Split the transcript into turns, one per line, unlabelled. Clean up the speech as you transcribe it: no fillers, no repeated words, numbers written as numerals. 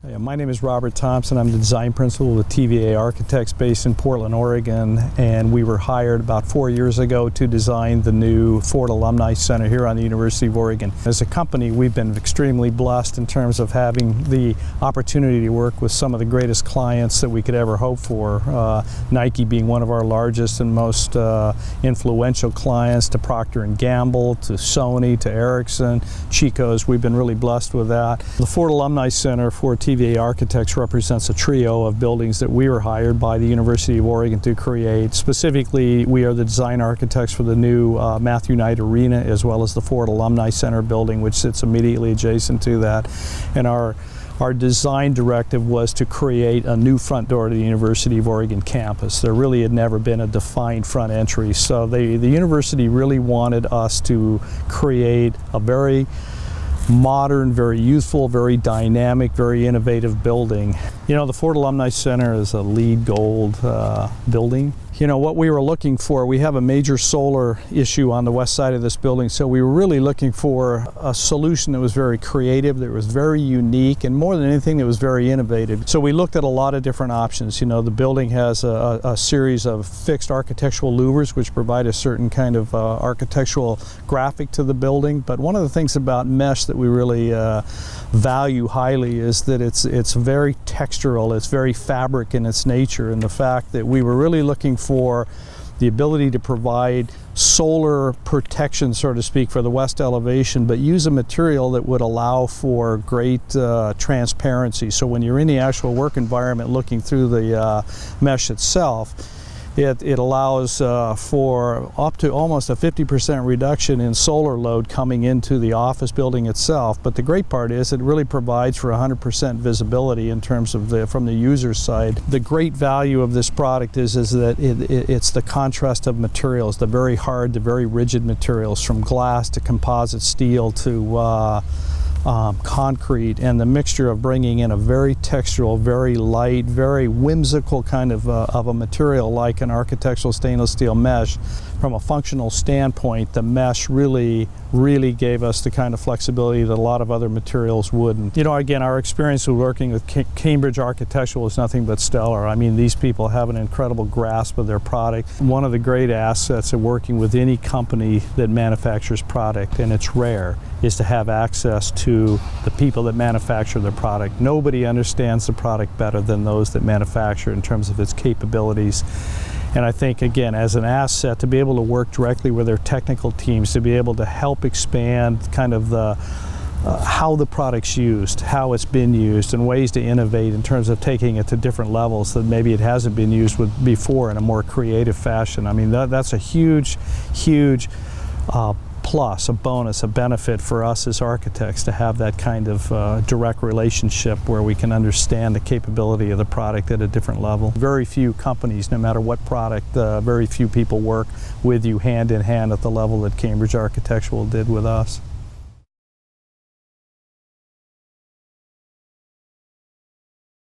Yeah, my name is Robert Thompson. I'm the design principal with TVA Architects based in Portland, Oregon, and we were hired about 4 years ago to design the new Ford Alumni Center here on the University of Oregon. As a company, we've been extremely blessed in terms of having the opportunity to work with some of the greatest clients that we could ever hope for. Nike being one of our largest and most influential clients, to Procter & Gamble, to Sony, to Ericsson, Chico's. We've been really blessed with that. The Ford Alumni Center for TVA Architects represents a trio of buildings that we were hired by the University of Oregon to create. Specifically, we are the design architects for the new Matthew Knight Arena, as well as the Ford Alumni Center building, which sits immediately adjacent to that. And our design directive was to create a new front door to the University of Oregon campus. There really had never been a defined front entry, so the university really wanted us to create a very modern, very youthful, very dynamic, very innovative building. You know, the Ford Alumni Center is a LEED Gold building. You know, what we were looking for, we have a major solar issue on the west side of this building, so we were really looking for a solution that was very creative, that was very unique, and more than anything, that was very innovative. So we looked at a lot of different options. You know, the building has a series of fixed architectural louvers, which provide a certain kind of architectural graphic to the building. But one of the things about mesh that we really value highly is that it's very textural, it's very fabric in its nature, and the fact that we were really looking for the ability to provide solar protection, so to speak, for the west elevation, but use a material that would allow for great transparency. So when you're in the actual work environment looking through the mesh itself, it allows for up to almost a 50% reduction in solar load coming into the office building itself. But the great part is it really provides for 100% visibility in terms of from the user side. The great value of this product is that it's the contrast of materials, the very hard to very rigid materials, from glass to composite steel to concrete, and the mixture of bringing in a very textural, very light, very whimsical kind of a material like an architectural stainless steel mesh. From a functional standpoint, the mesh really gave us the kind of flexibility that a lot of other materials wouldn't. You know, again, our experience with working with Cambridge Architectural is nothing but stellar. I mean, these people have an incredible grasp of their product. One of the great assets of working with any company that manufactures product, and it's rare, is to have access to the people that manufacture their product. Nobody understands the product better than those that manufacture in terms of its capabilities. And I think, again, as an asset, to be able to work directly with their technical teams, to be able to help expand kind of the how the product's used, how it's been used, and ways to innovate in terms of taking it to different levels that maybe it hasn't been used with before in a more creative fashion. I mean, that's a huge plus, a bonus, a benefit for us as architects to have that kind of direct relationship where we can understand the capability of the product at a different level. Very few companies, no matter what product, very few people work with you hand in hand at the level that Cambridge Architectural did with us.